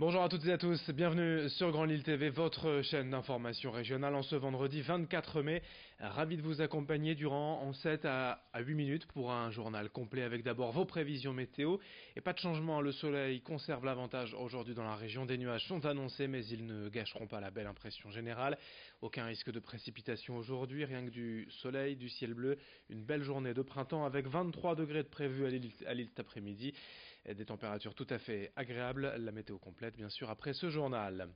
Bonjour à toutes et à tous, bienvenue sur Grand Lille TV, votre chaîne d'information régionale en ce vendredi 24 mai. Ravi de vous accompagner durant en 7 à 8 minutes pour un journal complet avec d'abord vos prévisions météo. Et pas de changement, le soleil conserve l'avantage aujourd'hui dans la région. Des nuages sont annoncés mais ils ne gâcheront pas la belle impression générale. Aucun risque de précipitation aujourd'hui, rien que du soleil, du ciel bleu. Une belle journée de printemps avec 23 degrés de prévu à Lille cet après-midi. Des températures tout à fait agréables, la météo complète bien sûr après ce journal.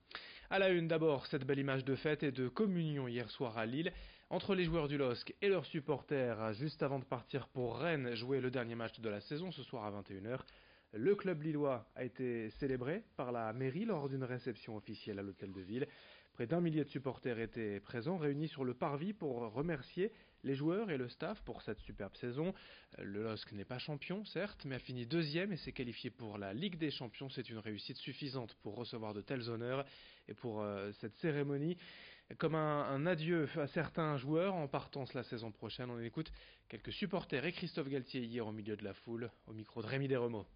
À la une d'abord, cette belle image de fête et de communion hier soir à Lille entre les joueurs du LOSC et leurs supporters juste avant de partir pour Rennes jouer le dernier match de la saison ce soir à 21 h. Le club lillois a été célébré par la mairie lors d'une réception officielle à l'hôtel de ville. Près d'1 millier de supporters étaient présents, réunis sur le parvis pour remercier les joueurs et le staff pour cette superbe saison. Le LOSC n'est pas champion, certes, mais a fini deuxième et s'est qualifié pour la Ligue des Champions. C'est une réussite suffisante pour recevoir de tels honneurs et pour cette cérémonie. Comme un adieu à certains joueurs en partance la saison prochaine, on écoute quelques supporters et Christophe Galtier hier au milieu de la foule, au micro de Rémi Desremeaux.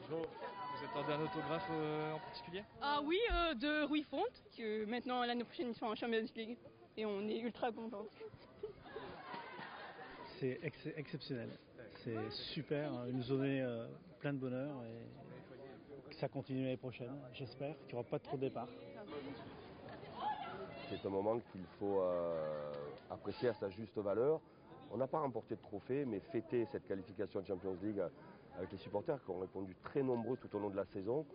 Bonjour, vous attendez un autographe en particulier? Ah oui, de Rui Fonte, que maintenant l'année prochaine ils sont en Champions League et on est ultra contents. C'est exceptionnel, c'est super, ils nous ont donné plein de bonheur et que ça continue l'année prochaine, j'espère qu'il n'y aura pas trop de départs. C'est un moment qu'il faut apprécier à sa juste valeur. On n'a pas remporté de trophée, mais fêter cette qualification de Champions League avec les supporters qui ont répondu très nombreux tout au long de la saison,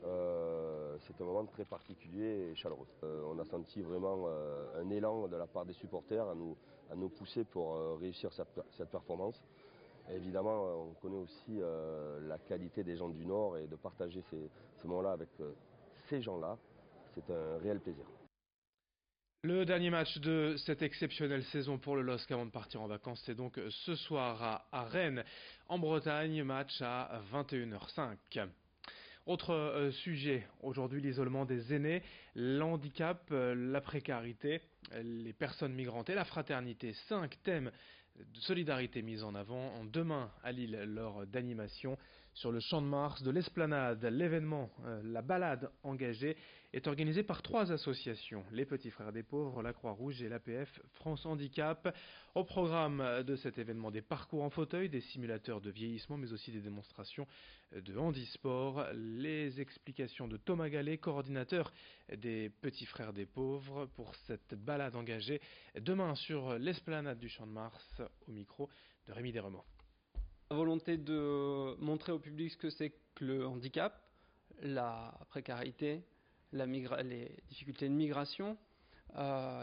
c'est un moment très particulier et chaleureux. On a senti vraiment un élan de la part des supporters à nous pousser pour réussir cette performance. Et évidemment, on connaît aussi la qualité des gens du Nord et de partager ces moments-là avec ces gens-là, c'est un réel plaisir. Le dernier match de cette exceptionnelle saison pour le LOSC avant de partir en vacances, c'est donc ce soir à Rennes, en Bretagne, match à 21h05. Autre sujet, aujourd'hui l'isolement des aînés, l'handicap, la précarité, les personnes migrantes et la fraternité. 5 thèmes de solidarité mis en avant demain à Lille lors d'animation sur le Champ de Mars de l'Esplanade. L'événement, la balade engagée, est organisé par 3 associations, les Petits Frères des Pauvres, la Croix-Rouge et l'APF France Handicap. Au programme de cet événement, des parcours en fauteuil, des simulateurs de vieillissement, mais aussi des démonstrations de handisport. Les explications de Thomas Gallet, coordinateur des Petits Frères des Pauvres, pour cette balade engagée demain sur l'Esplanade du Champ de Mars, au micro de Rémi Desremeaux. La volonté de montrer au public ce que c'est que le handicap, la précarité, les difficultés de migration,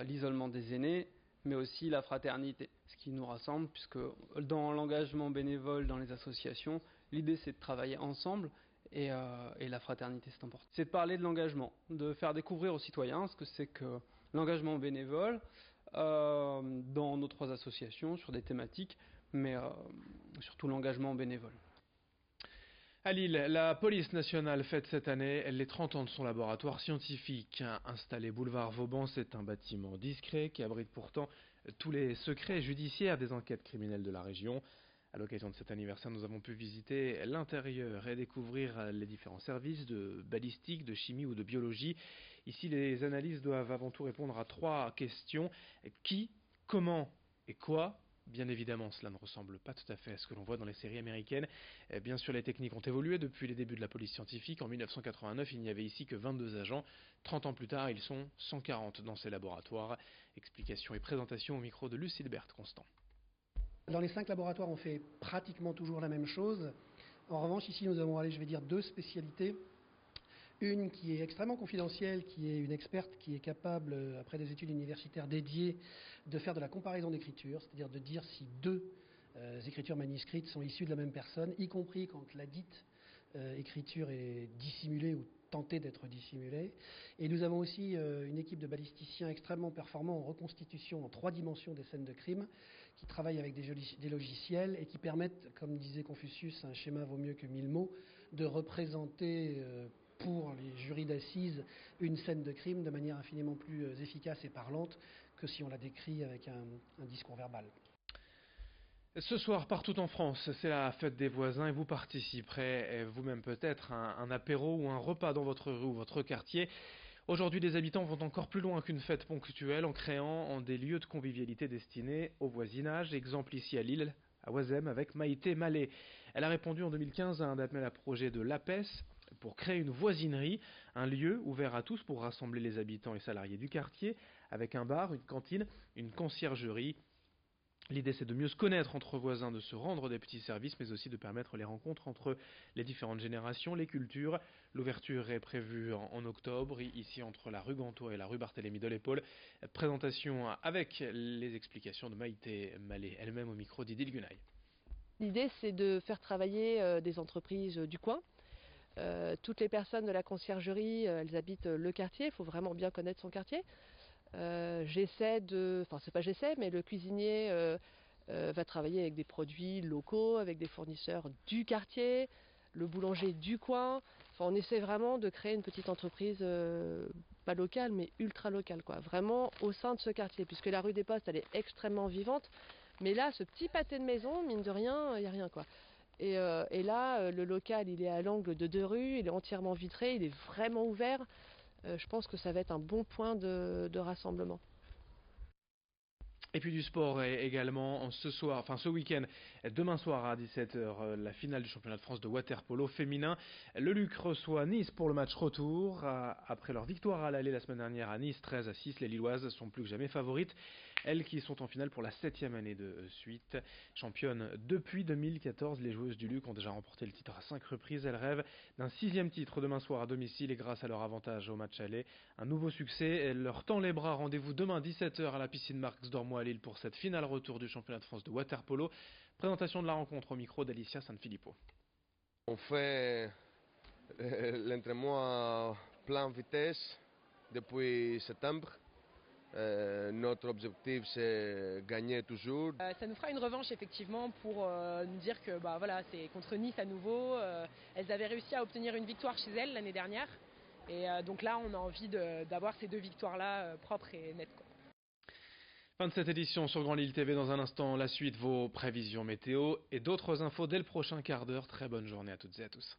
l'isolement des aînés, mais aussi la fraternité, ce qui nous rassemble, puisque dans l'engagement bénévole dans les associations, l'idée c'est de travailler ensemble et la fraternité c'est important. C'est de parler de l'engagement, de faire découvrir aux citoyens ce que c'est que l'engagement bénévole dans nos 3 associations sur des thématiques, mais surtout l'engagement bénévole. À Lille, la police nationale fête cette année les 30 ans de son laboratoire scientifique. Installé boulevard Vauban, c'est un bâtiment discret qui abrite pourtant tous les secrets judiciaires des enquêtes criminelles de la région. À l'occasion de cet anniversaire, nous avons pu visiter l'intérieur et découvrir les différents services de balistique, de chimie ou de biologie. Ici, les analyses doivent avant tout répondre à 3 questions. Qui, comment et quoi ? Bien évidemment, cela ne ressemble pas tout à fait à ce que l'on voit dans les séries américaines. Bien sûr, les techniques ont évolué depuis les débuts de la police scientifique. En 1989, il n'y avait ici que 22 agents. 30 ans plus tard, ils sont 140 dans ces laboratoires. Explication et présentation au micro de Lucille Berthe Constant. Dans les 5 laboratoires, on fait pratiquement toujours la même chose. En revanche, ici, nous avons, 2 spécialités. Une qui est extrêmement confidentielle, qui est une experte qui est capable, après des études universitaires dédiées, de faire de la comparaison d'écriture, c'est-à-dire de dire si 2 écritures manuscrites sont issues de la même personne, y compris quand la dite écriture est dissimulée ou tentée d'être dissimulée. Et nous avons aussi une équipe de balisticiens extrêmement performants en reconstitution en 3 dimensions des scènes de crime, qui travaillent avec des logiciels et qui permettent, comme disait Confucius, un schéma vaut mieux que 1000 mots, de représenter pour les jurys d'assises une scène de crime de manière infiniment plus efficace et parlante que si on la décrit avec un discours verbal. Ce soir, partout en France, c'est la fête des voisins et vous participerez vous-même peut-être à un apéro ou un repas dans votre rue ou votre quartier. Aujourd'hui, les habitants vont encore plus loin qu'une fête ponctuelle en créant des lieux de convivialité destinés au voisinage. Exemple ici à Lille, à Oisem, avec Maïté Mallet. Elle a répondu en 2015 à un appel à projet de l'APES pour créer une voisinerie, un lieu ouvert à tous pour rassembler les habitants et salariés du quartier, avec un bar, une cantine, une conciergerie. L'idée, c'est de mieux se connaître entre voisins, de se rendre des petits services, mais aussi de permettre les rencontres entre les différentes générations, les cultures. L'ouverture est prévue en octobre, ici entre la rue Gantois et la rue Barthélemy de l'Épaule. Présentation avec les explications de Maïté Mallet, elle-même au micro d'Idil Gunay. L'idée, c'est de faire travailler des entreprises du coin. Toutes les personnes de la conciergerie, elles habitent le quartier, il faut vraiment bien connaître son quartier. Mais le cuisinier va travailler avec des produits locaux, avec des fournisseurs du quartier, le boulanger du coin. Enfin, on essaie vraiment de créer une petite entreprise, pas locale, mais ultra locale, quoi. Vraiment au sein de ce quartier, puisque la rue des Postes, elle est extrêmement vivante. Mais là, ce petit pâté de maison, mine de rien, il n'y a rien, quoi. Et là, le local, il est à l'angle de 2 rues, il est entièrement vitré, il est vraiment ouvert. Je pense que ça va être un bon point de rassemblement. Et puis du sport également ce week-end, demain soir à 17h, la finale du championnat de France de water-polo féminin. Le Luc reçoit Nice pour le match retour. Après leur victoire à l'aller la semaine dernière à Nice, 13-6, les Lilloises sont plus que jamais favorites. Elles qui sont en finale pour la 7e année de suite. Championnes depuis 2014, les joueuses du Luc ont déjà remporté le titre à 5 reprises. Elles rêvent d'un 6e titre demain soir à domicile et grâce à leur avantage au match aller. Un nouveau succès, elles leur tend les bras. Rendez-vous demain 17h à la piscine Marx d'Ormois à Lille pour cette finale retour du championnat de France de water-polo. Présentation de la rencontre au micro d'Alicia Sanfilippo. On fait l'entraînement à pleine vitesse depuis septembre. Notre objectif, c'est gagner toujours. Ça nous fera une revanche effectivement pour nous dire que c'est contre Nice à nouveau. Elles avaient réussi à obtenir une victoire chez elles l'année dernière. Et donc là, on a envie d'avoir ces 2 victoires-là propres et nettes, quoi. Fin de cette édition sur Grand Lille TV. Dans un instant, la suite, vos prévisions météo et d'autres infos dès le prochain quart d'heure. Très bonne journée à toutes et à tous.